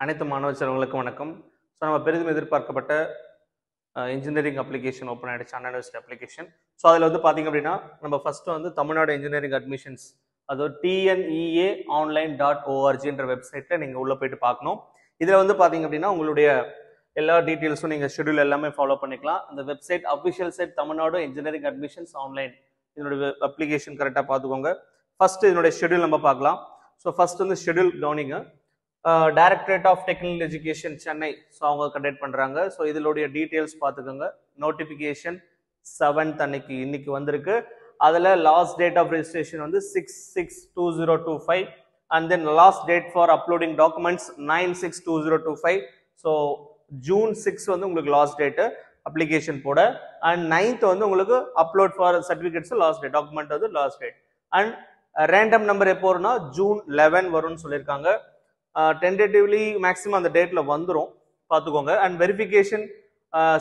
அனைத்து மாணவ செல்வங்களுக்கும் வணக்கம். ஸோ நம்ம பெரிதும் எதிர்பார்க்கப்பட்ட இன்ஜினியரிங் அப்ளிகேஷன் ஓப்பன் ஆகிடுச்சு, அண்ணா யூனிவர்சிட்டி அப்ளிகேஷன். ஸோ அதில் வந்து பார்த்தீங்க அப்படின்னா நம்ம ஃபர்ஸ்ட் வந்து தமிழ்நாடு இன்ஜினியரிங் அட்மிஷன்ஸ், அதாவது TNEA.online.org வெப்சைட்டில் நீங்கள் உள்ளே போயிட்டு பார்க்கணும். இதில் வந்து பார்த்தீங்க அப்படின்னா உங்களுடைய எல்லா டீட்டெயில்ஸும் நீங்கள் ஷெடியூல் எல்லாமே ஃபாலோ பண்ணிக்கலாம். அந்த website official site Tamil Nadu engineering admissions online, இதனுடைய அப்ளிகேஷன் கரெக்டாக பார்த்துக்கோங்க. ஃபர்ஸ்ட் இதனுடைய ஷெடியூல் நம்ம பார்க்கலாம். ஸோ ஃபர்ஸ்ட் வந்து ஷெடியூல் கவனிங்க. Directorate of technical education Chennai, so அவங்க கண்டக்ட் பண்ணுறாங்க. ஸோ இதனுடைய டீட்டெயில்ஸ் பார்த்துக்கோங்க. நோட்டிஃபிகேஷன் 7th இன்னைக்கு வந்திருக்கு. அதில் லாஸ்ட் டேட் ஆஃப் ரெஜிஸ்ட்ரேஷன் வந்து 6/6/2025 and then last date for uploading documents 9/6/2025. So June 6 வந்து உங்களுக்கு லாஸ்ட் டேட்டு அப்ளிகேஷன் போட, அண்ட் 9th வந்து உங்களுக்கு upload for certificates last date, document வந்து last date. And random number எப்போ வரும்னா June 11 வரும்னு சொல்லியிருக்காங்க. டென்டேட்டிவ்லி மேக்ஸிமம் அந்த டேட்ல வந்துடும், பார்த்துக்கோங்க. And verification,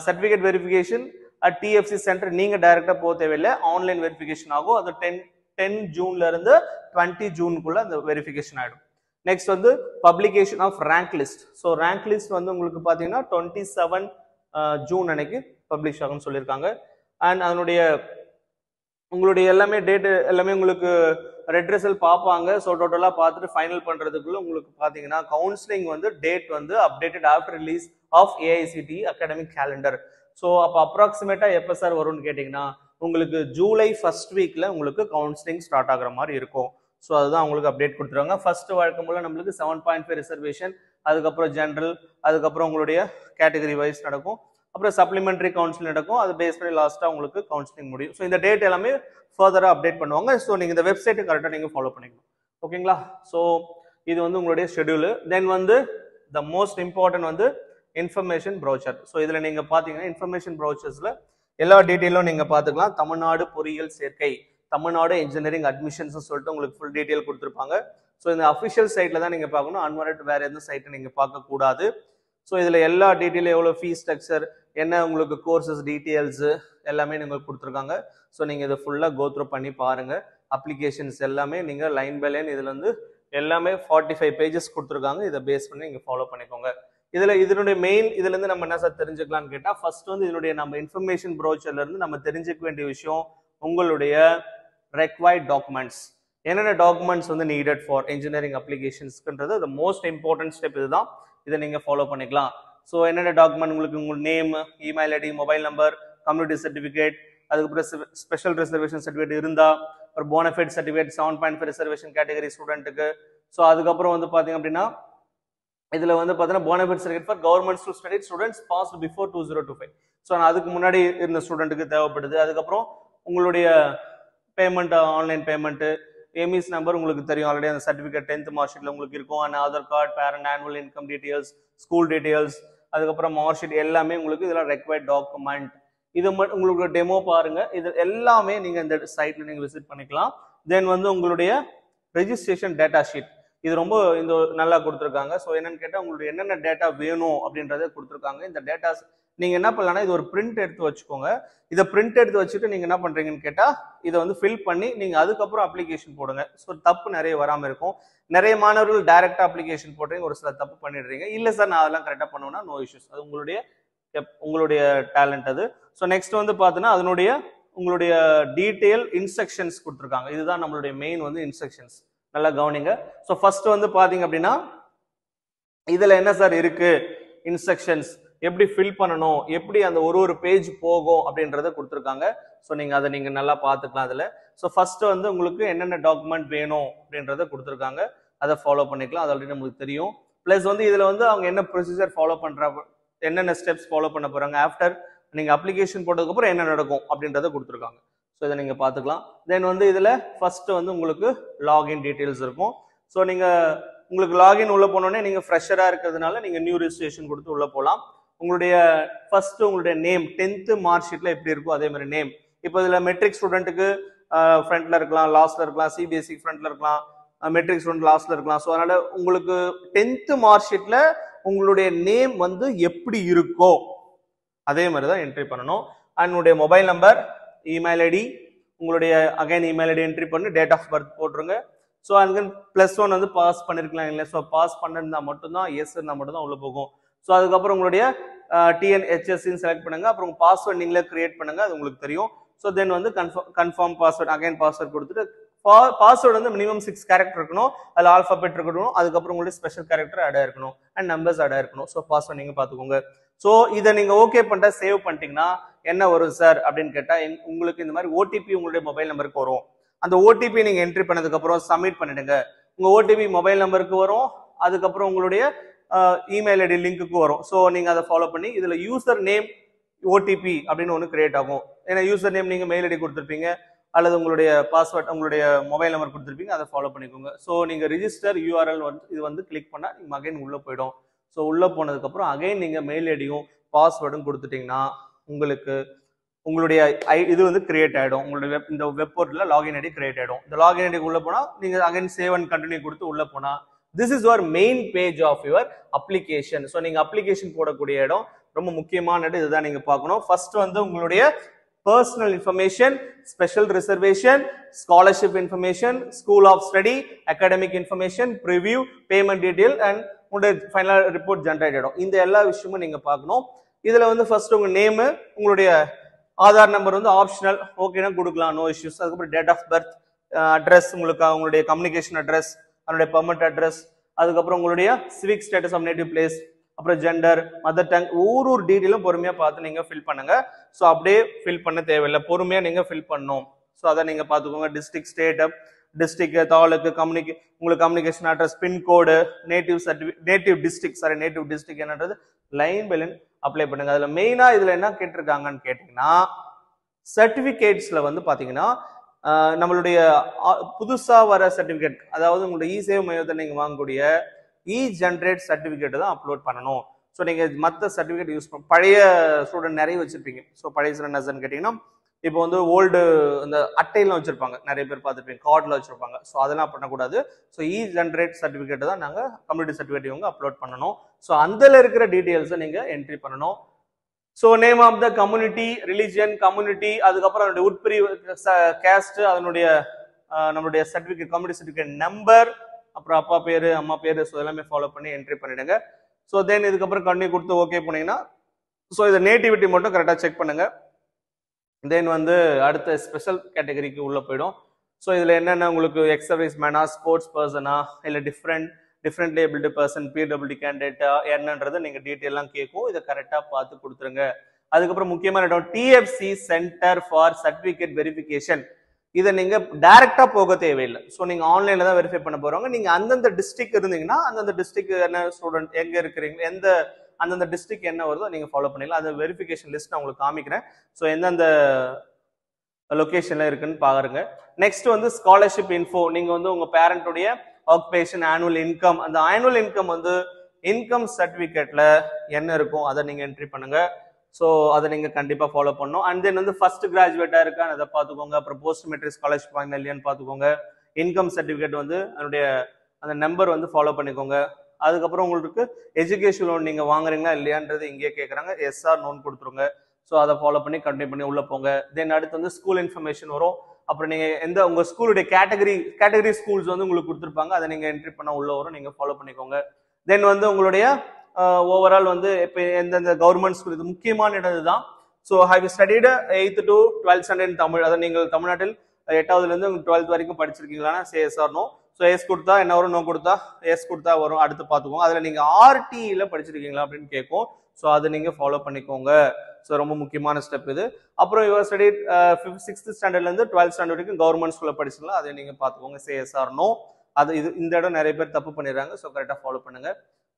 certificate verification at DFC centre நீங்கள் டைரெக்டாக போக தேவையில்லை, ஆன்லைன் வெரிஃபிகேஷன் ஆகும். அது 10 ஜூன்ல இருந்து 20 ஜூனுக்குள்ள அந்த வெரிஃபிகேஷன் ஆகிடும். நெக்ஸ்ட் வந்து publication of rank list. So rank list வந்து உங்களுக்கு பார்த்தீங்கன்னா 27 ஜூன் அன்னைக்கு பப்ளிஷ் ஆகும்னு சொல்லியிருக்காங்க. அண்ட் அதனுடைய உங்களுடைய எல்லாமே டேட்டு எல்லாமே உங்களுக்கு ரெட் ரிசல்ட் பார்ப்பாங்க. ஸோ டோட்டலாக பார்த்துட்டு ஃபைனல் பண்ணுறதுக்குள்ள உங்களுக்கு பார்த்தீங்கன்னா கவுன்சிலிங் வந்து டேட் வந்து updated after release of AICTE academic calendar. So அப்போ அப்ராக்சிமேட்டாக எப்போ சார் வரும்னு கேட்டிங்கன்னா உங்களுக்கு ஜூலை ஃபர்ஸ்ட் வீக்கில் உங்களுக்கு கவுன்சிலிங் ஸ்டார்ட் ஆகிற மாதிரி இருக்கும். ஸோ அதுதான் உங்களுக்கு அப்டேட் கொடுத்துருவாங்க. ஃபர்ஸ்ட் வழக்கம் போல் நம்மளுக்கு 7.5 ரிசர்வேஷன், அதுக்கப்புறம் ஜென்ரல், அதுக்கப்புறம் உங்களுடைய கேட்டகரி வைஸ் நடக்கும், அப்புறம் சப்ளிமெண்டரி கவுன்சிலிங் நடக்கும். அது பேஸ் பண்ணி லாஸ்ட்டாக உங்களுக்கு கவுன்சிலிங் முடியும். ஸோ இந்த டேட் எல்லாமே ஃபர்தராக அப்டேட் பண்ணுவாங்க. ஸோ நீங்கள் இந்த வெப்சைட்டை கரெக்டாக நீங்கள் ஃபாலோ பண்ணிக்கணும், ஓகேங்களா? ஸோ இது வந்து உங்களுடைய ஷெடியூலு. தென் வந்து த மோஸ்ட் இம்பார்ட்டன்ட் வந்து இன்ஃபர்மேஷன் ப்ரௌச்சர். ஸோ இதில் நீங்கள் பார்த்தீங்கன்னா இன்ஃபர்மேஷன் ப்ரௌச்சர்ஸில் எல்லா டீட்டெயிலும் நீங்கள் பார்த்துக்கலாம். தமிழ்நாடு பொறியியல் சேர்க்கை, தமிழ்நாடு இன்ஜினியரிங் அட்மிஷன்ஸ் சொல்லிட்டு உங்களுக்கு ஃபுல் டீட்டெயில் கொடுத்துருப்பாங்க. ஸோ இந்த அஃபிஷியல் சைட்டில் தான் நீங்கள் பார்க்கணும், அன்வான்ட் வேறு எந்த சைட்டை நீங்கள் பார்க்கக்கூடாது. ஸோ இதில் எல்லா டீட்டெயிலும் எவ்வளோ ஃபீஸ் ஸ்ட்ரக்சர், என்ன உங்களுக்கு கோர்சஸ் டீட்டெயில்ஸு எல்லாமே நீங்கள் கொடுத்துருக்காங்க. ஸோ நீங்கள் இதை ஃபுல்லாக கோத்ரூ பண்ணி பாருங்கள். அப்ளிகேஷன்ஸ் எல்லாமே நீங்கள் லைன் பை லைன் இதில் வந்து எல்லாமே 45 பேஜஸ் கொடுத்துருக்காங்க. இதை பேஸ் பண்ணி நீங்கள் ஃபாலோ பண்ணிக்கோங்க. இதனுடைய மெயின் இதுலேருந்து நம்ம என்ன சார் தெரிஞ்சுக்கலாம்னு கேட்டால், ஃபர்ஸ்ட் வந்து இதனுடைய நம்ம இன்ஃபர்மேஷன் ப்ரௌச்சர்லேருந்து நம்ம தெரிஞ்சுக்க வேண்டிய விஷயம் உங்களுடைய ரெக்வைர்ட் டாக்குமெண்ட்ஸ், என்னென்ன டாக்குமெண்ட்ஸ் வந்து நீடட் ஃபார் இன்ஜினியரிங் அப்ளிகேஷன்ஸ்ன்றது த மோஸ்ட் இம்பார்ட்டன்ட் ஸ்டெப் இதுதான். இதை நீங்கள் ஃபாலோ பண்ணிக்கலாம். ஸோ என்னென்ன டாக்குமெண்ட் உங்களுக்கு, உங்கள் name, email ID, mobile number, community certificate, அதுக்கப்புறம் ஸ்பெஷல் ரிசர்வேஷன் சர்டிஃபிகேட் இருந்தால், ஒரு போனஃபைட் சர்டிஃபிகேட் 7.5 ரிசர்வேஷன் கேட்டகரி ஸ்டூடெண்ட்டுக்கு. ஸோ அதுக்கப்புறம் வந்து பார்த்தீங்க அப்படின்னா இதில் வந்து பார்த்தீங்கன்னா bonafide certificate for government study students passed before 2025. So அதுக்கு முன்னாடி இருந்த ஸ்டூடெண்ட்டுக்கு தேவைப்படுது. அதுக்கப்புறம் உங்களுடைய payment, online payment, EMIS number உங்களுக்கு தெரியும் ஆல்ரெடி, அந்த சர்டிஃபிகேட் 10th மார்க் ஷீட்டில் உங்களுக்கு இருக்கும். And Aadhaar card, parent annual income details, school details, அதுக்கப்புறம் மார்க் ஷீட் எல்லாமே உங்களுக்கு இதெல்லாம் ரெக்வைர்ட் டாக்குமெண்ட். இது மட்டும் உங்களுக்கு டெமோ பாருங்க. இது எல்லாமே நீங்கள் இந்த சைட்டில் நீங்கள் விசிட் பண்ணிக்கலாம். தென் வந்து உங்களுடைய ரெஜிஸ்ட்ரேஷன் டேட்டா ஷீட், இது ரொம்ப இந்த நல்லா கொடுத்துருக்காங்க. ஸோ என்னன்னு கேட்டால் உங்களுடைய என்னென்ன டேட்டா வேணும் அப்படின்றத கொடுத்துருக்காங்க. இந்த டேட்டாஸ் நீங்கள் என்ன பண்ணலாம்னா இது ஒரு பிரிண்ட் எடுத்து வச்சுக்கோங்க. இதை பிரிண்ட் எடுத்து வச்சுட்டு நீங்கள் என்ன பண்ணுறீங்கன்னு கேட்டால் இதை வந்து ஃபில் பண்ணி நீங்கள் அதுக்கப்புறம் அப்ளிகேஷன் போடுங்க. ஸோ தப்பு நிறைய வராமல் இருக்கும். நிறைய மாணவர்கள் டைரெக்டாக அப்ளிகேஷன் போடுறீங்க, ஒரு சில தப்பு பண்ணிடுறீங்க. இல்லை சார் நான் அதெல்லாம் கரெக்டாக பண்ணுவேன்னா நோ இஷ்யூஸ், அது உங்களுடைய டேலண்ட் அது. ஸோ நெக்ஸ்ட் வந்து பார்த்தீங்கன்னா அதனுடைய உங்களுடைய டீட்டெயில் இன்ஸ்ட்ரக்ஷன்ஸ் கொடுத்துருக்காங்க. இதுதான் நம்மளுடைய மெயின் வந்து இன்ஸ்ட்ரக்ஷன்ஸ், நல்லா கவனிங்க. ஸோ ஃபர்ஸ்ட் வந்து பார்த்தீங்க அப்படின்னா இதில் என்ன சார் இருக்கு, இன்ஸ்ட்ரக்ஷன்ஸ் எப்படி ஃபில் பண்ணணும், எப்படி அந்த ஒரு பேஜ் போகும் அப்படின்றத கொடுத்துருக்காங்க. ஸோ நீங்கள் அதை நீங்கள் நல்லா பார்த்துக்கலாம் அதில். ஸோ ஃபர்ஸ்ட் வந்து உங்களுக்கு என்னென்ன டாக்குமெண்ட் வேணும் அப்படின்றத கொடுத்துருக்காங்க, அதை ஃபாலோ பண்ணிக்கலாம். அது ஆல்ரெடி நம்மளுக்கு தெரியும். ப்ளஸ் வந்து இதில் வந்து அவங்க என்ன ப்ரொசீஜர் ஃபாலோ பண்ணுறாங்க, என்னென்ன ஸ்டெப்ஸ் ஃபாலோ பண்ண போகிறாங்க, ஆஃப்டர் நீங்கள் அப்ளிகேஷன் போட்டதுக்கப்புறம் என்ன நடக்கும் அப்படின்றத கொடுத்துருக்காங்க. ஸோ இதை நீங்கள் பார்த்துக்கலாம். தென் வந்து இதில் ஃபர்ஸ்ட் வந்து உங்களுக்கு லாகின் டீட்டெயில்ஸ் இருக்கும். ஸோ உங்களுக்கு லாகின் உள்ள போனோடனே நீங்கள் ஃப்ரெஷராக இருக்கிறதுனால நீங்கள் நியூ ரெஜிஸ்ட்ரேஷன் கொடுத்து உள்ளே போகலாம். உங்களுடைய ஃபர்ஸ்ட் உங்களுடைய நேம் 10th மார்க் ஷீட்டில் எப்படி இருக்கும் அதே மாதிரி நேம். இப்போ இதில் மெட்ரிக் ஸ்டூடெண்ட்டுக்கு ஃப்ரண்ட்ல இருக்கலாம், லாஸ்ட்ல இருக்கலாம், சிபிஎஸ்சி ஃப்ரண்ட்ல இருக்கலாம், மெட்ரிக் ஸ்டூடெண்ட் லாஸ்ட்ல இருக்கலாம். ஸோ அதனால உங்களுக்கு 10th மார்க் ஷீட்ல உங்களுடைய நேம் வந்து எப்படி இருக்கோ அதே மாதிரி தான் என்ட்ரி பண்ணணும். அண்ட் உங்களுடைய மொபைல் நம்பர், இமெயில் ஐடி, உங்களுடைய அகைன் இமெயில் ஐடி என்ட்ரி பண்ணி டேட் ஆஃப் பர்த் போட்டுருங்க. ஸோ அங்கே +1 வந்து பாஸ் பண்ணிருக்கலாம் இல்லை, ஸோ பாஸ் பண்ணிருந்தா மட்டும்தான் எஸ் இருந்தால் மட்டும்தான் உள்ள போகும். ஸோ அதுக்கப்புறம் உங்களுடைய TNHSன்னு செலக்ட் பண்ணுங்க. அப்புறம் பாஸ்வேர்ட் நீங்களே கிரியேட் பண்ணுங்க, அது உங்களுக்கு தெரியும். ஸோ தென் வந்து கன்ஃபார்ம் பாஸ்வேர்ட், அகைன் பாஸ்வேர்ட் கொடுத்துட்டு பாஸ்வேர்டு வந்து மினிமம் 6 கேரக்டர் இருக்கணும், அதில் ஆல்ஃபாபெட் இருக்கணும், அதுக்கப்புறம் உங்களுடைய ஸ்பெஷல் கேரக்டர் ஆட் ஆயிருக்கணும் அண்ட் நம்பர்ஸ் ஆட் ஆயிருக்கணும். ஸோ பாஸ்வேர்ட் நீங்க பார்த்துக்கோங்க. ஸோ இதை நீங்க ஓகே பண்ணிட்டா சேவ் பண்ணிட்டீங்கன்னா என்ன வரும் சார் அப்படின்னு கேட்டா, உங்களுக்கு இந்த மாதிரி ஓடிபி உங்களுடைய மொபைல் நம்பருக்கு வரும். அந்த ஓடிபி நீங்க என்ட்ரி பண்ணதுக்கு அப்புறம் சப்மிட் பண்ணிடுங்க. உங்க ஓடிபி மொபைல் நம்பருக்கு வரும், அதுக்கப்புறம் உங்களுடைய இமெயில் ஐடி லிங்க்குக்கு வரும். ஸோ நீங்க அதை ஃபாலோ பண்ணி இதுல யூசர் நேம் ஓடிபி அப்படின்னு ஒன்று கிரியேட் ஆகும். ஏன்னா யூசர் நேம் நீங்க மெயில் ஐடி கொடுத்துருப்பீங்க அல்லது உங்களுடைய பாஸ்வேர்ட் உங்களுடைய மொபைல் நம்பர் கொடுத்துருப்பீங்க, அதை ஃபாலோ பண்ணிக்கோங்க. ஸோ நீங்க ரிஜிஸ்டர் யூஆர்எல் வந்து இது வந்து கிளிக் பண்ணா நீங்க அகைன் உள்ள போயிடும். ஸோ உள்ள போனதுக்கு அப்புறம் அகைன் நீங்க மெயில் ஐடியும் பாஸ்வேர்டும் கொடுத்துட்டீங்கன்னா உங்களுக்கு உங்களுடைய இது வந்து கிரியேட் ஆயிடும். உங்களுடைய இந்த வெப் போர்ட்டல்ல லாகின் ஐடி கிரியேட் ஆயிடும். இந்த லாகின் ஐடி உள்ள போனா நீங்க அகைன் சேவ் அண்ட் கண்டினியூ கொடுத்து உள்ள போனா this is your main page of your application. So நீங்க அப்ளிகேஷன் போடக்கூடிய இடம் ரொம்ப முக்கியமான இடம், இதுதான் நீங்க பார்க்கணும். ஃபர்ஸ்ட் வந்து உங்களுடைய personal information, special reservation, scholarship information, school of study, academic information, preview, payment detail and உங்களுடைய ஃபைனல் ரிப்போர்ட் ஜெனரேட் ஆயிடும். இந்த எல்லா விஷயமும் நீங்க பார்க்கணும். இதுல வந்து ஃபர்ஸ்ட் உங்க நேம், உங்களுடைய ஆதார் நம்பர் வந்து ஆப்ஷனல், ஓகேனா கொடுக்கலாம், நோ இஷ்யூஸ். அதுக்கப்புறம் டேட் ஆஃப் பர்த், அட்ரஸ், உங்களுக்கு உங்களுடைய கம்யூனிகேஷன் அட்ரஸ், அதனுடைய பெர்மனன்ட் அட்ரஸ், அதுக்கப்புறம் உங்களுடைய civic status of native place, அப்புறம் ஜெண்டர், மதர் டங், ஒரு டீட்டெயிலும் பொறுமையா பார்த்து நீங்க ஃபில் பண்ணுங்க. ஸோ அப்படியே ஃபில் பண்ண தேவையில்லை, பொறுமையா நீங்க ஃபில் பண்ணணும். ஸோ அதை நீங்க பார்த்துக்கோங்க. டிஸ்ட்ரிக்ட், ஸ்டேட், டிஸ்ட்ரிக்ட், தாலுக்கு, உங்களுக்கு communication address, pincode, native district என்னன்றது லைன் பை லைன் அப்ளை பண்ணுங்க. அதுல மெயினா இதுல என்ன கேட்டிருக்காங்கன்னு கேட்டீங்கன்னா, சர்டிபிகேட்ஸ்ல வந்து பாத்தீங்கன்னா நம்மளுடைய புதுசா வர சர்டிபிகேட், அதாவது உங்களுடைய இ-சேவை மையத்தை நீங்க வாங்கக்கூடிய ஜென்ரேட் சர்டிபிகேட் தான் அப்லோட் பண்ணணும். ஸோ நீங்க மற்ற சர்டிபிகேட் யூஸ் பண்ண பழைய ஸ்டூடெண்ட் நிறைய வச்சிருப்பீங்க. ஸோ பழைய ஸ்டூடெண்ட் கேட்டீங்கன்னா இப்போ வந்து ஓல்டு இந்த அட்டையெல்லாம் வச்சிருப்பாங்க, நிறைய பேர் பார்த்துருப்பீங்க, கார்டில் வச்சிருப்பாங்க. ஸோ அதெல்லாம் பண்ணக்கூடாது. ஸோ ஜென்ரேட் சர்டிபிகேட் தான் நாங்கள் கம்யூனிட்டி சர்டிபிகேட் இவங்க அப்லோட் பண்ணணும். ஸோ அதில் இருக்கிற டீட்டெயில்ஸை நீங்க என்ட்ரி பண்ணணும். So name of the community, religion, community, அதுக்கப்புறம் அதனுடைய உட்பிரிவு கேஸ்ட், அதனுடைய நம்மளுடைய சர்டிபிகேட் கம்யூனிட்டி சர்டிபிகேட் நம்பர், அப்புறம் அப்பா பேரு, அம்மா பேரு, ஸோ எல்லாமே ஃபாலோ பண்ணி என்ட்ரி பண்ணிடுங்க. ஸோ தென் இதுக்கப்புறம் கண்டினியூ கொடுத்து ஓகே பண்ணீங்கன்னா, ஸோ இதை நேட்டிவிட்டி மட்டும் கரெக்டாக செக் பண்ணுங்க. தென் வந்து அடுத்த ஸ்பெஷல் கேட்டகரிக்கு உள்ள போயிடும். ஸோ இதுல என்னென்ன உங்களுக்கு எக்ஸ் சர்வீஸ் மேனா, ஸ்போர்ட்ஸ் பர்சனா, இல்லை டிஃப்ரெண்ட் ஏபிள்டு பர்சன், பிடபிள்யூடி கேண்டிடேட்டா என்னன்றது நீங்க டீட்டெயிலாம் கேட்கும். இதை கரெக்டாக பார்த்து கொடுத்துருங்க. அதுக்கப்புறம் முக்கியமான இடம் DFC centre for certificate verification. இதை நீங்க டைரக்டா போக தேவையில்லை. ஸோ நீங்க ஆன்லைன்ல தான் வெரிஃபை பண்ண போறாங்க. நீங்க அந்தந்த டிஸ்ட்ரிக்ட் இருந்தீங்கன்னா அந்தந்த டிஸ்ட்ரிக்ட் என்ன ஸ்டூடெண்ட் எங்க இருக்கிறீங்க, அந்தந்த டிஸ்ட்ரிக்ட் என்ன வருதோ நீங்க ஃபாலோ பண்ணிக்கலாம். அந்த வெரிஃபிகேஷன் லிஸ்ட் நான் உங்களுக்கு காமிக்கிறேன். ஸோ எந்தெந்த லொகேஷன்ல இருக்குன்னு பாருங்க. நெக்ஸ்ட் வந்து ஸ்காலர்ஷிப் இன்ஃபோ. நீங்க வந்து உங்க பேரண்ட்டுடைய ஆக்குபேஷன், ஆனுவல் இன்கம், அந்த ஆனுவல் இன்கம் வந்து இன்கம் சர்டிபிகேட்ல என்ன இருக்கும் அதை நீங்க என்ட்ரி பண்ணுங்க. ஸோ அதை நீங்க கண்டிப்பா ஃபாலோ பண்ணணும். அண்ட் தென் வந்து ஃபர்ஸ்ட் கிராஜுவேட்டா இருக்கான்னு அதை பார்த்துக்கோங்க. அப்புறம் போஸ்ட் மெட்ரிக் ஸ்காலர்ஷிப் வாங்கினா இல்லையான்னு பார்த்துக்கோங்க. இன்கம் சர்டிபிகேட் வந்து அதனுடைய அந்த நம்பர் வந்து ஃபாலோ பண்ணிக்கோங்க. அதுக்கப்புறம் உங்களுக்கு எஜுகேஷன் லோன் நீங்க வாங்குறீங்களா இல்லையான்றது இங்கேயே கேட்குறாங்க, எஸ்ஆர் நோன் கொடுத்துருங்க. ஸோ அதை ஃபாலோ பண்ணி கண்டினியூ பண்ணி உள்ள போங்க. தென் அடுத்து வந்து ஸ்கூல் இன்ஃபர்மேஷன் வரும். அப்புறம் நீங்க உங்க ஸ்கூலுடைய கேட்டகரி ஸ்கூல்ஸ் வந்து உங்களுக்கு கொடுத்துருப்பாங்க, அதை நீங்க என்ட்ரி பண்ண உள்ள வரும், நீங்க ஃபாலோ பண்ணிக்கோங்க. தென் வந்து உங்களுடைய ஓவரால் வந்து இப்போ எந்தெந்த கவர்மெண்ட் ஸ்கூல், இது முக்கியமான இடம் இதுதான். So have studied 8th to 12th standard Tamil, அதை நீங்கள் தமிழ்நாட்டில் 8th இருந்து 12th வரைக்கும் படிச்சிருக்கீங்களான்னா yes or no. So yes கொடுத்தா என்ன வரும், நோ கொடுத்தா எஸ் கொடுத்தா வரும். அடுத்து பார்த்துக்கோங்க. அதில் நீங்க ஆர்டிஇல படிச்சிருக்கீங்களா அப்படின்னு கேட்கும். ஸோ அதை நீங்க ஃபாலோ பண்ணிக்கோங்க. ஸோ ரொம்ப முக்கியமான ஸ்டெப் இது. அப்புறம் யுவர் ஸ்டடி 6th ஸ்டாண்டர்ட்ல இருந்து 12th ஸ்டாண்டர்ட் வரைக்கும் கவர்மெண்ட் ஸ்கூல்ல படிச்சிக்கலாம், அதை நீங்க பார்த்துக்கோங்க. Yes or no. அது இந்த இடம் நிறைய பேர் தப்பு பண்ணிடுறாங்க. ஸோ கரெக்டாக ஃபாலோ பண்ணுங்க.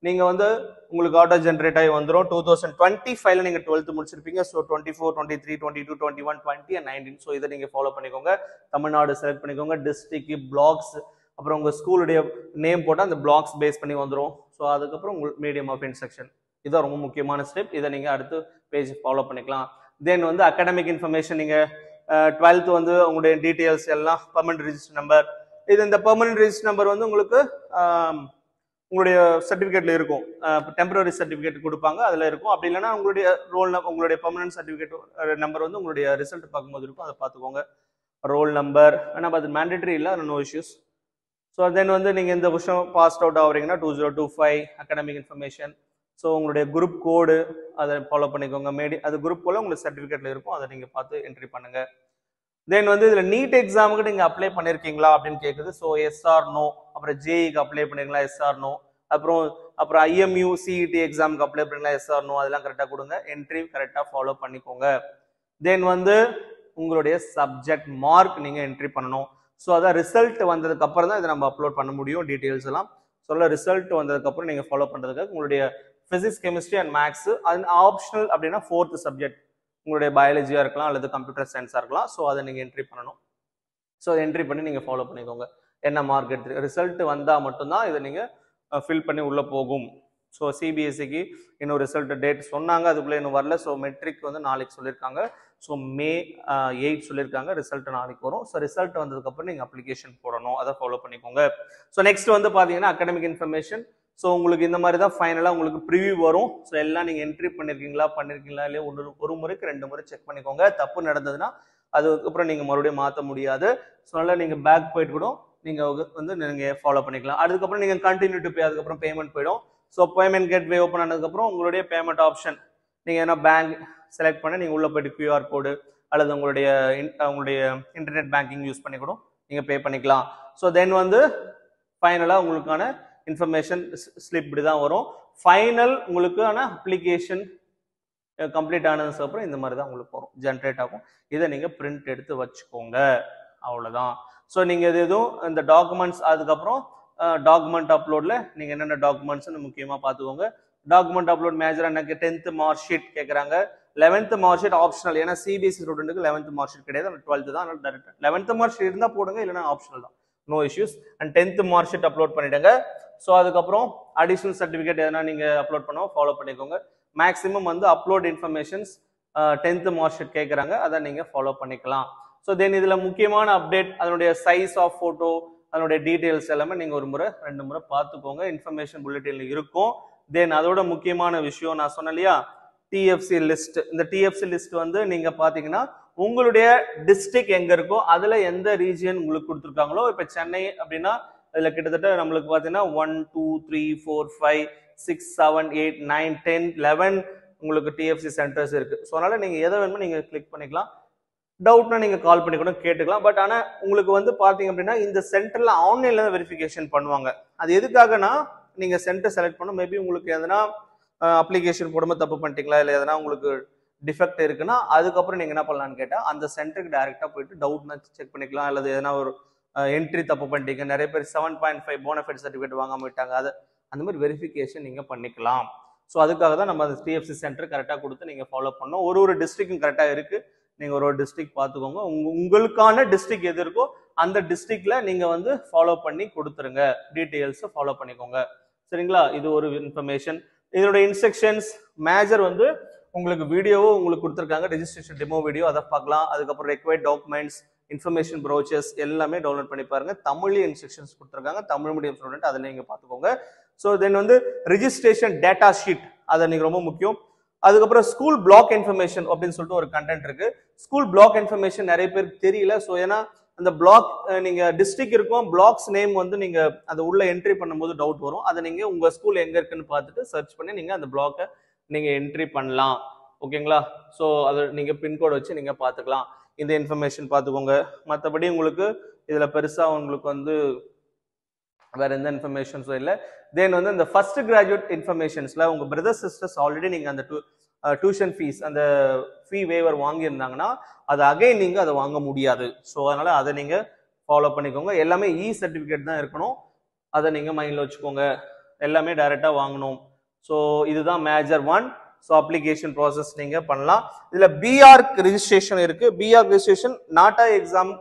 நீங்க வந்து உங்களுக்கு ஆட்டோ ஜென்ரேட் ஆகி வந்துடும். 2025ல நீங்க 12th முடிச்சிருப்பீங்க. So 24, 23, 22, 21, 20 and 19. ஸோ இதை நீங்க ஃபாலோ பண்ணிக்கோங்க. தமிழ்நாடு செலக்ட் பண்ணிக்கோங்க. டிஸ்ட்ரிக்ட், பிளாக்ஸ், அப்புறம் உங்க ஸ்கூலுடைய நேம் போட்டால் அந்த பிளாக்ஸ் பேஸ் பண்ணி வந்துடும். ஸோ அதுக்கப்புறம் உங்களுக்கு மீடியம் ஆஃப் இன்ஸ்ட்ரக்ஷன், இதுதான் ரொம்ப முக்கியமான ஸ்டெப். இதை நீங்க அடுத்து பேஜ் ஃபாலோ பண்ணிக்கலாம். தென் வந்து அகாடமிக் இன்ஃபர்மேஷன், நீங்க 12th வந்து உங்களுடைய டீடைல்ஸ் எல்லாம் பெர்மனன்ட் ரிஜிஸ்டர் நம்பர், இது இந்த பெர்மனன்ட் ரிஜிஸ்டர் நம்பர் வந்து உங்களுக்கு உங்களுடைய சர்டிபிகேட்ல இருக்கும். டெம்பரரி சர்டிபிகேட் கொடுப்பாங்க, அதுல இருக்கும். அப்படி இல்லைன்னா உங்களுடைய ரோல் உங்களுடைய பெர்மனன்ட் சர்டிபிகேட் நம்பர் வந்து உங்களுடைய ரிசல்ட் பார்க்கும்போது இருக்கும், அதை பார்த்துக்கோங்க. ரோல் நம்பர், ஆனால் அது மேண்டேட்டரி இல்லை, அது நோ இஷ்யூஸ். ஸோ தென் வந்து நீங்கள் இந்த வருஷம் பாஸ்ட் அவுட் ஆகுறீங்கன்னா 2025 அகாடமிக் இன்ஃபர்மேஷன். ஸோ உங்களுடைய குரூப் கோடு அதை ஃபாலோ பண்ணிக்கோங்க. அது குரூப் கோல உங்களுக்கு சர்டிஃபிகேட்ல இருக்கும், அதை நீங்கள் பார்த்து என்ட்ரி பண்ணுங்க. தென் வந்து இதில் நீட் எக்ஸாமுக்கு நீங்கள் அப்ளை பண்ணியிருக்கீங்களா அப்படின்னு கேட்குது. So yes or no. அப்புறம் ஜேஇக்கு அப்ளை பண்ணிருங்களா, எஸ்ஆர் நோ. அப்புறம் ஐஎம்யூ சிஇடி எக்ஸாமுக்கு அப்ளை பண்ணீங்களா, எஸ்ஆர் நோ. அதெல்லாம் கரெக்டாக கொடுங்க. என்ட்ரி கரெக்டாக ஃபாலோ பண்ணிக்கோங்க. தென் வந்து உங்களுடைய சப்ஜெக்ட் மார்க் நீங்கள் என்ட்ரி பண்ணணும். ஸோ அதான் ரிசல்ட் வந்ததுக்கு அப்புறம் தான் இதை நம்ம அப்லோட் பண்ண முடியும் டீட்டெயில்ஸ் எல்லாம். சொல்ல ரிசல்ட் வந்ததுக்கப்புறம் நீங்கள் ஃபாலோ பண்ணுறதுக்காக உங்களுடைய பிசிக்ஸ், கெமிஸ்ட்ரி அண்ட் மேக்ஸ் அது ஆப்ஷனல் அப்படின்னா 4th சப்ஜெக்ட் உங்களுடைய பயாலஜியாக இருக்கலாம் அல்லது கம்ப்யூட்டர் சயின்ஸாக இருக்கலாம். ஸோ அதை நீங்கள் என்ட்ரி பண்ணணும். ஸோ என்ட்ரி பண்ணி நீங்கள் ஃபாலோ பண்ணிக்கோங்க. என்ன மார்க் எடுத்து ரிசல்ட் வந்தால் மட்டும்தான் இதை நீங்கள் ஃபில் பண்ணி உள்ளே போகும். ஸோ சிபிஎஸ்சிக்கு இன்னும் ரிசல்ட் டேட் சொன்னாங்க, அதுக்குள்ளே இன்னும் வரல. ஸோ மெட்ரிக் வந்து நாளைக்கு சொல்லியிருக்காங்க. ஸோ May 8 சொல்லியிருக்காங்க. ரிசல்ட் நாளைக்கு வரும். ஸோ ரிசல்ட் வந்ததுக்கப்புறம் நீங்கள் அப்ளிகேஷன் போடணும், அதை ஃபாலோ பண்ணிக்கோங்க. ஸோ நெக்ஸ்ட் வந்து பார்த்தீங்கன்னா அகாடமிக் இன்ஃபர்மேஷன். ஸோ உங்களுக்கு இந்த மாதிரி தான் ஃபைனலாக உங்களுக்கு ப்ரிவியூ வரும். ஸோ எல்லாம் நீங்கள் என்ட்ரி பண்ணியிருக்கீங்களா இல்லையா ஒரு முறைக்கு 2 முறை செக் பண்ணிக்கோங்க. தப்பு நடந்ததுன்னா அதுக்கப்புறம் நீங்கள் மறுபடியும் மாற்ற முடியாது. ஸோ அதனால் நீங்கள் பேக் போயிட்டு கூட நீங்கள் வந்து நீங்கள் ஃபாலோ பண்ணிக்கலாம். அதுக்கப்புறம் நீங்கள் கண்டினியூ டு பே, அதுக்கப்புறம் பேமெண்ட் போயிடும். ஸோ பேமெண்ட் கேட்வே ஓப்பன் ஆனதுக்கப்புறம் உங்களுடைய பேமெண்ட் ஆப்ஷன் நீங்கள் ஏன்னா பேங்க் செலக்ட் பண்ணி நீங்கள் உள்ளே போயிட்டு QR கோடு அல்லது உங்களுடைய இன்டர்நெட் பேங்கிங் யூஸ் பண்ணி கூட நீங்கள் பே பண்ணிக்கலாம். ஸோ தென் வந்து ஃபைனலாக உங்களுக்கான இன்ஃபர்மேஷன் ஸ்லிப் இப்படி தான் வரும். ஃபைனல் உங்களுக்கான அப்ளிகேஷன் கம்ப்ளீட் ஆனதுக்கு அப்புறம் இந்த மாதிரி தான் உங்களுக்கு வரும், ஜென்ரேட் ஆகும். இதை நீங்கள் பிரிண்ட் எடுத்து வச்சுக்கோங்க, அவ்வளோதான். ஸோ நீங்கள் இது எதுவும் இந்த டாக்குமெண்ட்ஸ் அதுக்கப்புறம் டாக்குமெண்ட் அப்லோடில் நீங்கள் என்னென்ன டாக்குமெண்ட்ஸ்னு முக்கியமாக பார்த்துக்கோங்க. டாக்குமெண்ட் அப்லோட் மேஜராக எனக்கு 10th மார்க் ஷீட் கேட்குறாங்க. 11th mark sheet optional. ஏன்னா சிபிஎஸ்சி ஸ்டூடெண்ட்டுக்கு 11th மார்க் ஷீட் கிடையாது, 12th தான். அதனால டேரக்டாக 11th மார்க் ஷீட் இருந்தால் போடுங்க, இல்லைன்னா ஆப்ஷனல் தான், no issues. And 10th mark sheet upload பண்ணிவிடுங்க. ஸோ அதுக்கப்புறம் அடிஷனல் சர்டிஃபிகேட் எதனா நீங்கள் அப்லோட் பண்ணுவோம், ஃபாலோ பண்ணிக்கோங்க. மேக்ஸிமம் வந்து upload informations 10th mark sheet கேட்குறாங்க, அதை நீங்கள் ஃபாலோ பண்ணிக்கலாம். ஸோ தென் இதில் முக்கியமான அப்டேட் அதனுடைய சைஸ் ஆஃப் ஃபோட்டோ, அதனுடைய டீட்டெயில்ஸ் எல்லாமே நீங்கள் 2 முறை பார்த்துக்கோங்க. இன்ஃபர்மேஷன் புல்லட்டின்ல இருக்கும். தென் அதோட முக்கியமான விஷயம் நான் சொன்னேன் இல்லையா, டிஎஃப்சி லிஸ்ட். இந்த டிஎஃப்சி லிஸ்ட் வந்து நீங்க பாத்தீங்கன்னா உங்களுடைய டிஸ்ட்ரிக்ட் எங்க இருக்கோ அதுல எந்த ரீஜியன் உங்களுக்கு கொடுத்துருக்காங்களோ, இப்ப சென்னை அப்படின்னா அதுல கிட்டத்தட்ட நம்மளுக்கு பாத்தீங்கன்னா 1 2 3 4 5 6 7 8 9 10 11 உங்களுக்கு டிஎஃப்சி சென்டர்ஸ் இருக்கு. ஸோ அதனால நீங்க எதை வேணுமோ நீங்க கிளிக் பண்ணிக்கலாம். டவுட்னா நீங்க கால் பண்ணி கூட கேட்டுக்கலாம். பட் ஆனா உங்களுக்கு வந்து பாத்தீங்க அப்படின்னா இந்த சென்டர்ல ஆன்லைன்ல தான் வெரிஃபிகேஷன் பண்ணுவாங்க. அது எதுக்காகனா நீங்க சென்டர் செலக்ட் பண்ணும், மேபி உங்களுக்கு எதனா அப்ளிகேஷன் போடும்போது தப்பு பண்ணிட்டீங்களா இல்லை எதனா உங்களுக்கு டிஃபெக்ட் இருக்குன்னா அதுக்கப்புறம் நீங்க என்ன பண்ணலாம்னு கேட்டா அந்த சென்டருக்கு டைரக்டா போயிட்டு டவுட்னா செக் பண்ணிக்கலாம். அல்லது எதனா ஒரு என்ட்ரி தப்பு பண்ணிட்டீங்க, நிறைய பேர் 7.5 போனஃபைட் சர்டிஃபிகேட் வாங்காம விட்டாங்க, அது அந்த மாதிரி வெரிஃபிகேஷன் நீங்க பண்ணிக்கலாம். ஸோ அதுக்காக தான் நம்ம அந்த டிஎஃப்சி சென்டர் கரெக்டாக கொடுத்து நீங்க ஃபாலோ பண்ணோம். ஒரு டிஸ்ட்ரிக்டும் கரெக்டாக இருக்கு. நீங்க ஒரு டிஸ்ட்ரிக்ட் பார்த்துக்கோங்க. உங்களுக்கான டிஸ்ட்ரிக்ட் எது இருக்கோ அந்த டிஸ்ட்ரிக்ட்ல நீங்க வந்து ஃபாலோ பண்ணி கொடுத்துருங்க, டீட்டெயில்ஸ் ஃபாலோ பண்ணிக்கோங்க. சரிங்களா? இது ஒரு இன்ஃபர்மேஷன். இதோட இன்ஸ்ட்ரக்ஷன்ஸ் மேஜர் வந்து உங்களுக்கு வீடியோவும் உங்களுக்கு கொடுத்துருக்காங்க, ரெஜிஸ்ட்ரேஷன் டெமோ வீடியோ, அதை பார்க்கலாம். அதுக்கப்புறம் ரெக்வயர்ட் டாக்குமெண்ட்ஸ், இன்ஃபர்மேஷன் ப்ரோச்சர்ஸ் எல்லாமே டவுன்லோட் பண்ணி பாருங்க. தமிழ்லேயே இன்ஸ்ட்ரக்ஷன்ஸ் கொடுத்துருக்காங்க, தமிழ் மீடியம் ஸ்டூடெண்ட் அதில் நீங்க பார்த்துக்கோங்க. ஸோ தென் வந்து ரிஜிஸ்ட்ரேஷன் டேட்டா ஷீட், அது நீங்க ரொம்ப முக்கியம். அதுக்கப்புறம் ஸ்கூல் பிளாக் இன்ஃபர்மேஷன் அப்படின்னு சொல்லிட்டு ஒரு கண்டென்ட் இருக்கு. ஸ்கூல் பிளாக் இன்ஃபர்மேஷன் நிறைய பேருக்கு தெரியல. ஸோ ஏன்னா அந்த பிளாக் நீங்க டிஸ்ட்ரிக்ட் இருக்கும், பிளாக்ஸ் நேம் வந்து நீங்க அதை உள்ள என்ட்ரி பண்ணும்போது டவுட் வரும். அதை நீங்க உங்க ஸ்கூல் எங்க இருக்குன்னு பார்த்துட்டு சர்ச் பண்ணி நீங்க அந்த பிளாக்கை நீங்க என்ட்ரி பண்ணலாம். ஓகேங்களா? ஸோ அதை நீங்க பின்கோட் வச்சு நீங்க பார்த்துக்கலாம். இந்த இன்ஃபர்மேஷன் பார்த்துக்கோங்க. மற்றபடி உங்களுக்கு இதுல பெருசா உங்களுக்கு வந்து வேற எந்த இன்ஃபர்மேஷன்ஸும் இல்லை. தென் வந்து இந்த ஃபர்ஸ்ட் கிராஜுவேட் இன்ஃபர்மேஷன்ஸ்ல உங்க பிரதர் சிஸ்டர்ஸ் ஆல்ரெடி நீங்க அந்த டியூஷன் ஃபீஸ் அந்த ஃபீ வேவர் வாங்கியிருந்தாங்கன்னா அது அகைன் நீங்க அதை வாங்க முடியாது. ஸோ அதனால அதை நீங்க ஃபாலோ பண்ணிக்கோங்க. எல்லாமே சர்டிஃபிகேட் தான் இருக்கணும், அதை நீங்க மைண்ட்ல வச்சுக்கோங்க. எல்லாமே டைரக்டா வாங்கணும். ஸோ இதுதான் மேஜர் 1. ஸோ அப்ளிகேஷன் ப்ராசஸ் நீங்க பண்ணலாம். இதுல பிஆர்க் ரெஜிஸ்ட்ரேஷன் இருக்கு. பிஆர்க் ரெஜிஸ்ட்ரேஷன் நாட்டா எக்ஸாம்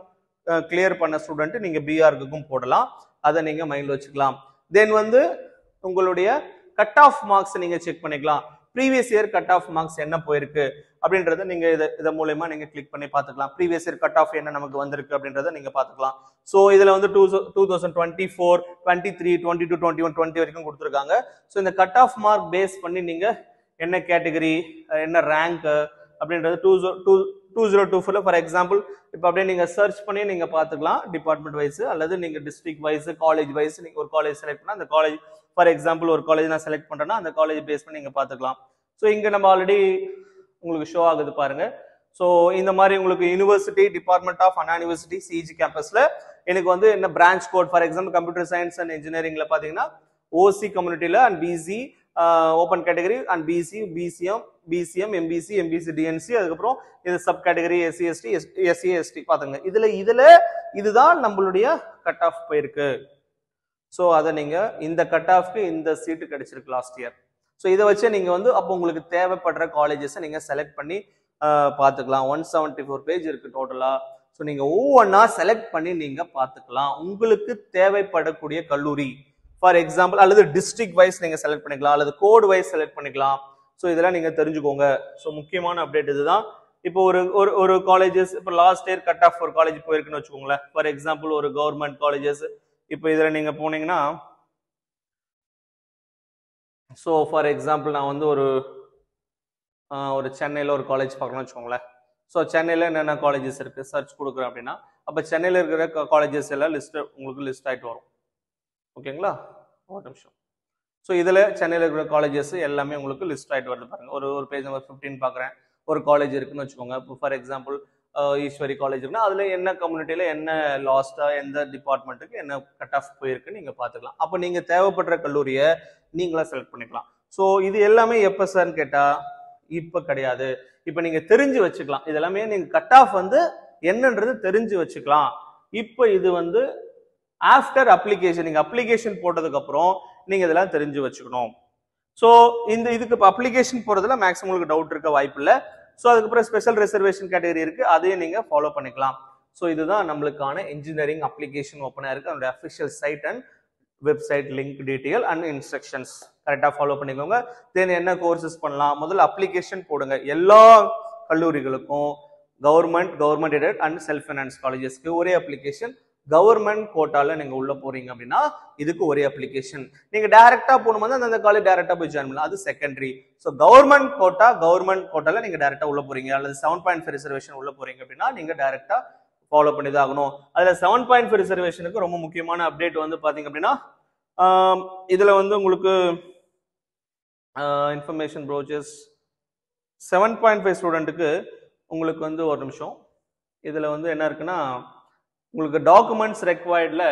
கிளியர் பண்ண ஸ்டூடெண்ட் நீங்க பிஆர்க்குக்கும் போடலாம், அதை நீங்க மைண்ட்ல வச்சுக்கலாம். தென் வந்து உங்களுடைய கட் ஆஃப் மார்க்ஸ் நீங்க செக் பண்ணிக்கலாம். Previous year cut off marks என்ன போயிருக்கு அப்படின்றத நீங்க இதை மூலமா நீங்க கிளிக் பண்ணி பார்த்துக்கலாம். ப்ரீவியஸ் இயர் கட் ஆஃப் என்ன நமக்கு வந்திருக்கு அப்படின்றத நீங்க பார்த்துக்கலாம். ஸோ இதுல வந்து 2024, 23, 22, 21, 20 வரைக்கும் கொடுத்துருக்காங்க. ஸோ இந்த கட் ஆஃப் மார்க் பேஸ் பண்ணி நீங்க என்ன கேட்டகரி, என்ன ரேங்க் அப்படின்றது 2024 ஃபார் எக்ஸாம்பிள் இப்போ அப்படியே நீங்க சர்ச் பண்ணி நீங்க பாத்துக்கலாம் டிபார்ட்மெண்ட் வைஸ் அல்லது நீங்க டிஸ்ட்ரிக்ட் வைஸ் காலேஜ் வைஸ் நீங்க ஒரு காலேஜ் செலக்ட் பண்ணா அந்த காலேஜ் ஃபார் எக்ஸாம்பிள் ஒரு காலேஜ் நான் செலக்ட் பண்றேன்னா அந்த காலேஜ் பேஸ் பண்ணி நீங்க பாத்துக்கலாம். ஸோ இங்க நம்ம ஆல்ரெடி உங்களுக்கு ஷோ ஆகுது பாருங்க. ஸோ இந்த மாதிரி உங்களுக்கு university department of Anna university C G கேம்பஸ்ல எனக்கு வந்து என்ன branch code for example computer science and இன்ஜினியரிங்ல பாத்தீங்கன்னா ஓசி கம்யூனிட்டியில and BC open category and BC BCM MBC MBC DNC அதுக்கப்புறம் இது sub category SC ST SC ST பாத்துங்க. இதுல இதுதான் நம்மளுடைய கட் ஆஃப் போயிருக்கு. ஸோ அதை நீங்க இந்த கட் ஆஃப்க்கு இந்த சீட்டு கிடைச்சிருக்கு லாஸ்ட் இயர். ஸோ இதை வச்சு நீங்க வந்து அப்போ உங்களுக்கு தேவைப்படுற காலேஜஸை நீங்க செலக்ட் பண்ணி பார்த்துக்கலாம். 174 பேஜ் இருக்கு டோட்டலா. ஸோ நீங்க ஒவ்வொன்றா செலக்ட் பண்ணி நீங்க பார்த்துக்கலாம் உங்களுக்கு தேவைப்படக்கூடிய கல்லூரி ஃபார் எக்ஸாம்பிள் அல்லது டிஸ்ட்ரிக்ட் வைஸ் நீங்க செலக்ட் பண்ணிக்கலாம் அல்லது கோட் வைஸ் செலக்ட் பண்ணிக்கலாம். ஸோ இதெல்லாம் நீங்க தெரிஞ்சுக்கோங்க. ஸோ முக்கியமான அப்டேட் இதுதான். இப்போ ஒரு காலேஜஸ் இப்போ லாஸ்ட் இயர் கட் ஆஃப் ஒரு காலேஜ் போயிருக்குன்னு வச்சுக்கோங்களேன். ஃபார் எக்ஸாம்பிள் ஒரு கவர்மெண்ட் காலேஜஸ் இப்போ இதுல நீங்க போனீங்கன்னா ஸோ ஃபார் எக்ஸாம்பிள் நான் வந்து ஒரு சென்னையில் ஒரு காலேஜ் பார்க்கணும்னு வச்சுக்கோங்களேன். ஸோ சென்னையில் என்னென்ன காலேஜஸ் இருக்கு சர்ச் கொடுக்குறேன் அப்படின்னா அப்போ சென்னையில் இருக்கிற காலேஜஸ் எல்லாம் உங்களுக்கு லிஸ்ட் ஆகிட்டு வரும். ஓகேங்களா, ஒரு நிமிஷம். ஸோ இதில் சென்னையில் இருக்கிற காலேஜஸ் எல்லாமே உங்களுக்கு லிஸ்ட் ஆகிட்டு வருது பாருங்க. ஒரு பேஜ் நம்பர் 15 பார்க்குறேன். ஒரு காலேஜ் இருக்குன்னு வச்சுக்கோங்க. இப்போ ஃபார் எக்ஸாம்பிள் ஈஸ்வரி காலேஜ் இருக்குன்னா அதில் என்ன கம்யூனிட்டியில் என்ன லாஸ்ட்டாக எந்த டிபார்ட்மெண்ட்டுக்கு என்ன கட் ஆஃப் போயிருக்குன்னு நீங்கள் பார்த்துக்கலாம். அப்போ நீங்கள் தேவைப்படுற கல்லூரியை நீங்களா செலக்ட் பண்ணிக்கலாம். ஸோ இது எல்லாமே எப்போ சார்ன்னு கேட்டால் இப்போ கிடையாது. இப்போ நீங்கள் தெரிஞ்சு வச்சுக்கலாம். இது எல்லாமே நீங்கள் கட் ஆஃப் வந்து என்னன்றது தெரிஞ்சு வச்சுக்கலாம். இப்போ இது வந்து ஆஃப்டர் அப்ளிகேஷன் நீங்க அப்ளிகேஷன் போட்டதுக்கு அப்புறம் நீங்க இதெல்லாம் தெரிஞ்சு வச்சுக்கணும். ஸோ இதுக்கு இப்போ அப்ளிகேஷன் போறதுல மேக்ஸிமம் உங்களுக்கு டவுட் இருக்க வாய்ப்பு இல்லை. ஸோ அதுக்கப்புறம் ஸ்பெஷல் ரிசர்வேஷன் கேட்டகரி இருக்கு, அதையும் நீங்க ஃபாலோ பண்ணிக்கலாம். ஸோ இதுதான் நம்மளுக்கான இன்ஜினியரிங் அப்ளிகேஷன் ஓப்பனாக இருக்கு. அதோட official side and website link detail and instructions கரெக்டாக ஃபாலோ பண்ணிக்கோங்க. தென் என்ன கோர்சஸ் பண்ணலாம் முதல்ல அப்ளிகேஷன் போடுங்க. எல்லா கல்லூரிகளுக்கும் government aided and self finance காலேஜஸ்க்கு ஒரே அப்ளிகேஷன். கவர்மெண்ட் கோட்டால நீங்க உள்ள போறீங்க அப்படின்னா இதுக்கு ஒரே அப்ளிகேஷன். நீங்க டைரக்டா போகும்போது அந்த காலேஜ் டைரக்டா போய் ஜாயின் பண்ணலாம், அது செகண்டரி. ஸோ கவர்மெண்ட் கோட்டால நீங்க டைரக்டா உள்ள போறீங்க அல்லது 7.5 ரிசர்வேஷன் உள்ள போறீங்க அப்படின்னா நீங்க டைரக்டா ஃபாலோ பண்ணி தான் ஆகணும். அதுல 7.5 ரிசர்வேஷனுக்கு ரொம்ப முக்கியமான அப்டேட் வந்து பாத்தீங்க அப்படின்னா இதுல வந்து உங்களுக்கு இன்ஃபர்மேஷன் ப்ரோச்சர்ஸ் 7.5 ஸ்டூடெண்ட்டுக்கு உங்களுக்கு வந்து ஒரு நிமிஷம் இதுல வந்து என்ன இருக்குன்னா உங்களுக்கு டாக்குமெண்ட்ஸ் ரெக்வயர்ட்ல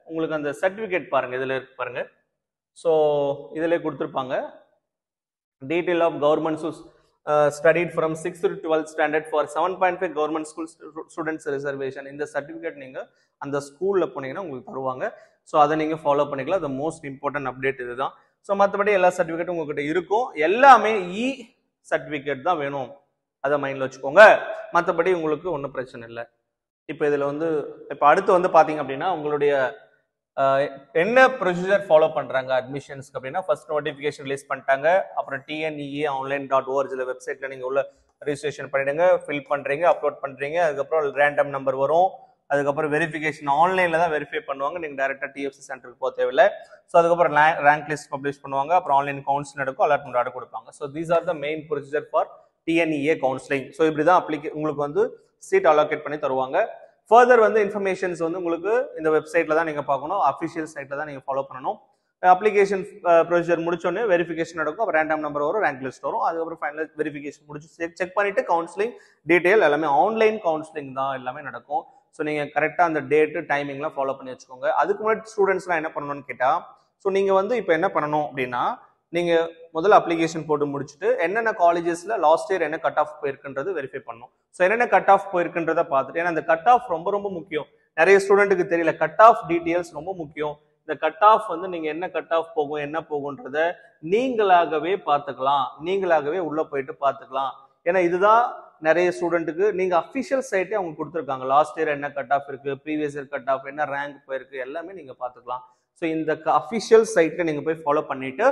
உங்களுக்கு அந்த சர்டிபிகேட் பாருங்க, இதுல இருக்கு பாருங்க. ஸோ இதுல கொடுத்துருப்பாங்க detail of government studied from 6th to 12th standard for 7.5 government school students reservation. இந்த சர்டிபிகேட் நீங்க அந்த ஸ்கூல்ல போனீங்கன்னா உங்களுக்கு தருவாங்க. ஸோ அதை நீங்க ஃபாலோ பண்ணிக்கலாம். அது மோஸ்ட் இம்பார்ட்டன்ட் அப்டேட் இதுதான். ஸோ மற்றபடி எல்லா சர்டிபிகேட்டும் உங்ககிட்ட இருக்கும். எல்லாமே சர்டிபிகேட் தான் வேணும், அதை மைண்ட்ல வச்சுக்கோங்க. மற்றபடி உங்களுக்கு ஒன்றும் பிரச்சனை இல்லை. இப்போ இதுல வந்து இப்போ அடுத்து வந்து பாத்தீங்க அப்படின்னா உங்களுடைய என்ன ப்ரொசீஜர் ஃபாலோ பண்றாங்க அட்மிஷன்ஸ்க்கு அப்படின்னா ஃபர்ஸ்ட் நோட்டிஃபிகேஷன் ரிலீஸ் பண்ணிட்டாங்க. அப்புறம் TNEA-online.org வெப்சைட்ல நீங்க உள்ள ரெஜிஸ்ட்ரேஷன் பண்ணிடுங்க, ஃபில் பண்றீங்க, அப்லோட் பண்றீங்க. அதுக்கப்புறம் ரேண்டம் நம்பர் வரும். அதுக்கப்புறம் வெரிஃபிகேஷன் ஆன்லைன்ல தான் வெரிஃபை பண்ணுவாங்க, நீங்க டைரக்டா TFC சென்டருக்கு போக தேவையில்லை. ஸோ அதுக்கப்புறம் ரேங்க் லிஸ்ட் பப்ளிஷ் பண்ணுவாங்க. அப்புறம் ஆன்லைன் கவுன்சிலிங் நடக்கும், அலாட்மெண்ட் ஆர்டர் கொடுப்பாங்க. So these are the main procedure for TNEA counselling. So இப்படிதான் உங்களுக்கு வந்து சீட் அலோகேட் பண்ணி தருவாங்க. ஃபர்தர் வந்து இன்ஃபர்மேஷன்ஸ் வந்து உங்களுக்கு இந்த வெப்சைட்ல தான் நீங்க பார்க்கணும், அஃபிஷியல் சைட்ல தான் நீங்க ஃபாலோ பண்ணணும். அப்ளிகேஷன் ப்ரொசீஜர் முடிச்சோடனே வெரிஃபிகேஷன் நடக்கும், அப்புறம் ரேண்டம் நம்பர் வரும், ரேங்க் லிஸ்ட் வரும். அதுக்கப்புறம் ஃபைனல் வெரிஃபிகேஷன் முடிச்சு செக் பண்ணிட்டு கவுன்சிலிங் டீடைல் எல்லாமே ஆன்லைன் கவுன்சிலிங் தான் எல்லாமே நடக்கும். ஸோ நீங்க கரெக்டா அந்த டேட்டு டைமிங்லாம் ஃபாலோ பண்ணி வச்சுக்கோங்க. அதுக்கு முன்னாடி ஸ்டூடெண்ட்ஸ்லாம் என்ன பண்ணணும்னு கேட்டா ஸோ நீங்க வந்து இப்போ என்ன பண்ணணும் அப்படின்னா நீங்க முதல்ல அப்ளிகேஷன் போட்டு முடிச்சுட்டு என்னென்ன காலேஜஸ்ல லாஸ்ட் இயர் என்ன கட் ஆஃப் போயிருக்குன்றது வெரிஃபை பண்ணணும். ஸோ என்னென்ன கட் ஆஃப் போயிருக்குன்றத பார்த்துட்டு, ஏன்னா அந்த கட் ஆஃப் ரொம்ப ரொம்ப முக்கியம். நிறைய ஸ்டூடெண்ட்டுக்கு தெரியல, கட் ஆஃப் டீடைல்ஸ் ரொம்ப முக்கியம். இந்த கட் ஆஃப் வந்து நீங்க என்ன கட் ஆஃப் போகும் என்ன போகுன்றத நீங்களாகவே பார்த்துக்கலாம், நீங்களாகவே உள்ள போயிட்டு பார்த்துக்கலாம். ஏன்னா இதுதான் நிறைய ஸ்டூடெண்ட்டுக்கு நீங்க அஃபிஷியல் சைட்டே அவங்க கொடுத்துருக்காங்க. லாஸ்ட் இயர் என்ன கட் ஆஃப் இருக்கு, ப்ரீவியஸ் இயர் கட் ஆஃப் என்ன ரேங்க் போயிருக்கு எல்லாமே நீங்க பார்த்துக்கலாம். ஸோ இந்த அஃபிஷியல் சைட்டை நீங்க போய் ஃபாலோ பண்ணிட்டு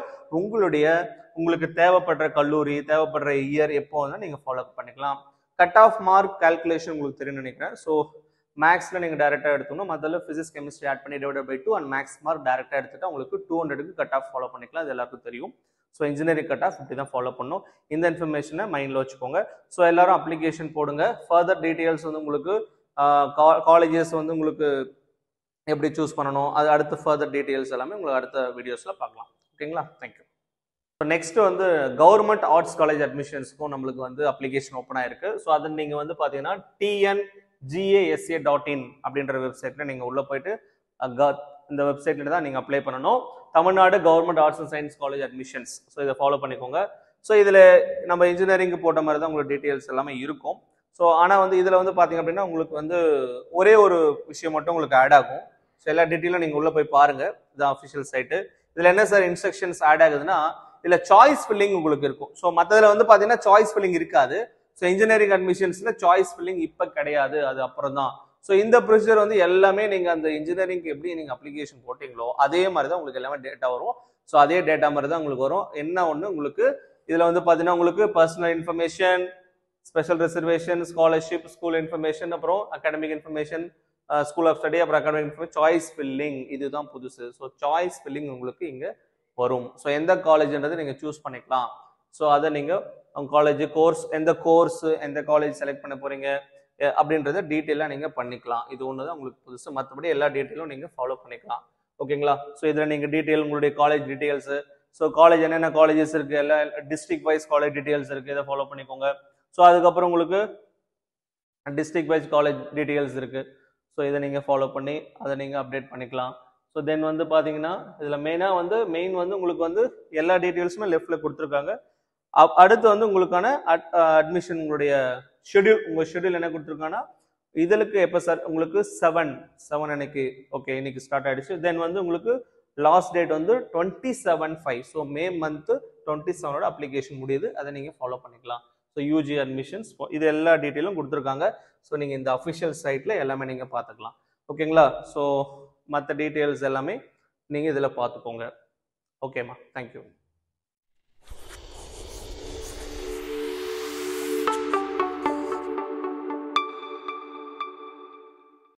உங்களுக்கு தேவைப்படுற கல்லூரி தேவைப்படுற இயர் எப்போ வந்து நீங்க ஃபாலோ பண்ணிக்கலாம். கட் ஆஃப் மார்க் கால்குலேஷன் உங்களுக்கு தெரியும் நினைக்கிறேன். ஸோ மேக்ஸ்ல நீங்க டைரக்டா எடுத்துக்கணும், மற்ற பிசிக்ஸ் கெமிஸ்ட்ரி ஆட் பண்ணி divide by 2 and max mark டைரக்டா எடுத்துட்டு உங்களுக்கு 200க்கு கட் ஆஃப் ஃபாலோ பண்ணிக்கலாம். அது எல்லாருக்கும் தெரியும். ஸோ இன்ஜினியரிங் கட் ஆஃப் இப்படி தான் ஃபாலோ பண்ணணும். இந்த இன்ஃபர்மேஷனை மைண்டில் வச்சுக்கோங்க. ஸோ எல்லாரும் அப்ளிகேஷன் போடுங்க. ஃபர்தர் டீட்டெயில்ஸ் வந்து உங்களுக்கு காலேஜஸ் வந்து உங்களுக்கு எப்படி சூஸ் பண்ணணும், அது அடுத்த ஃபர்தர் டீட்டெயில்ஸ் எல்லாமே உங்களுக்கு அடுத்த வீடியோஸில் பார்க்கலாம். ஓகேங்களா? தேங்க்யூ. ஸோ நெக்ஸ்ட் வந்து கவர்மெண்ட் ஆர்ட்ஸ் காலேஜ் அட்மிஷன்ஸ்க்கும் நம்மளுக்கு வந்து அப்ளிகேஷன் ஓப்பன் ஆயிருக்கு. ஸோ அதை நீங்கள் வந்து பார்த்தீங்கன்னா tngasa.in அப்படின்ற வெப்சைட்டில் நீங்கள் உள்ளே போயிட்டு இந்த வெப்சைட்டில் தான் நீங்கள் அப்ளை பண்ணணும். Tamil Nadu government arts and science college admissions. So இதை ஃபாலோ பண்ணிக்கோங்க. ஸோ இதில் நம்ம இன்ஜினியரிங்கு போட்ட மாதிரி தான் உங்களுக்கு டீட்டெயில்ஸ் எல்லாமே இருக்கும். ஸோ ஆனால் வந்து இதில் வந்து பார்த்தீங்க அப்படின்னா உங்களுக்கு வந்து ஒரே ஒரு விஷயம் மட்டும் உங்களுக்கு ஆட் ஆகும். ஸோ எல்லா டீட்டெயிலும் நீங்கள் உள்ளே போய் பாருங்கள். இதுதான் அஃபிஷியல் சைட்டு. இதில் என்ன சார் இன்ஸ்ட்ரக்ஷன்ஸ் ஆட் ஆகுதுன்னா, இதில் சாய்ஸ் ஃபில்லிங் உங்களுக்கு இருக்கும். ஸோ மற்றதில் வந்து பார்த்தீங்கன்னா சாய்ஸ் ஃபில்லிங் இருக்காது. ஸோ இன்ஜினியரிங் அட்மிஷன்ஸில் சாய்ஸ் ஃபில்லிங் இப்போ கிடையாது, அது அப்புறம் தான். ஸோ இந்த ப்ரொசீஜர் வந்து எல்லாமே நீங்கள் அந்த இன்ஜினியரிங்க்கு எப்படி நீங்கள் அப்ளிகேஷன் போட்டிங்களோ அதே மாதிரி தான் உங்களுக்கு எல்லாமே டேட்டா வரும். ஸோ அதே டேட்டா மாதிரி தான் உங்களுக்கு வரும். என்ன ஒன்று உங்களுக்கு இதில் வந்து பார்த்தீங்கன்னா உங்களுக்கு personal information, special reservation, scholarship, school information, அப்புறம் academic information, school of study, அப்புறம் அகாடமிக் இன்ஃபர்மேஷன், சாய்ஸ் ஃபில்லிங், இதுதான் புதுசு. ஸோ சாய்ஸ் ஃபில்லிங் உங்களுக்கு இங்கே வரும். ஸோ எந்த காலேஜ்ன்றது நீங்கள் சூஸ் பண்ணிக்கலாம். ஸோ அதை நீங்கள் உங்கள் காலேஜ் கோர்ஸ், எந்த கோர்ஸ் எந்த காலேஜ் செலக்ட் பண்ண போறீங்க அப்படின்றத டீட்டெயிலாக நீங்கள் பண்ணிக்கலாம். இது ஒன்று தான் உங்களுக்கு புதுசு. மற்றபடி எல்லா டீட்டெயிலும் நீங்கள் ஃபாலோ பண்ணிக்கலாம். ஓகேங்களா? ஸோ இதில் நீங்கள் டீட்டெயில் உங்களுடைய காலேஜ் டீட்டெயில்ஸு, ஸோ காலேஜ் என்னென்ன காலேஜஸ் இருக்குது, எல்லா டிஸ்ட்ரிக்ட் வைஸ் காலேஜ் டீட்டெயில்ஸ் இருக்குது, இதை ஃபாலோ பண்ணிக்கோங்க. ஸோ அதுக்கப்புறம் உங்களுக்கு டிஸ்ட்ரிக்ட் வைஸ் காலேஜ் டீட்டெயில்ஸ் இருக்குது. ஸோ இதை நீங்கள் ஃபாலோ பண்ணி அதை நீங்கள் அப்டேட் பண்ணிக்கலாம். ஸோ தென் வந்து பார்த்தீங்கன்னா இதில் மெயின் வந்து உங்களுக்கு வந்து எல்லா டீட்டெயில்ஸுமே லெஃப்டில் கொடுத்துருக்காங்க. அடுத்து வந்து உங்களுக்கான அட்மிஷன் உங்களுடைய ஷெட்யூல், உங்கள் ஷெட்யூல் என்ன கொடுத்துருக்காங்கன்னா இதற்கு எப்போ சார் உங்களுக்கு 7 அன்னைக்கு, ஓகே இன்னைக்கு ஸ்டார்ட் ஆகிடுச்சு. தென் வந்து உங்களுக்கு லாஸ்ட் டேட் வந்து 27/5. ஸோ மே மந்த்து 27 அப்ளிகேஷன் முடியுது. அதை நீங்கள் ஃபாலோ பண்ணிக்கலாம். ஸோ யூஜி அட்மிஷன்ஸ் இது எல்லா டீட்டெயிலும் கொடுத்துருக்காங்க. ஸோ நீங்கள் இந்த அஃபிஷியல் சைட்டில் எல்லாமே நீங்கள் பார்த்துக்கலாம். ஓகேங்களா? ஸோ மற்ற டீட்டெயில்ஸ் எல்லாமே நீங்கள் இதில் பார்த்துக்கோங்க. ஓகேம்மா, தேங்க்யூ.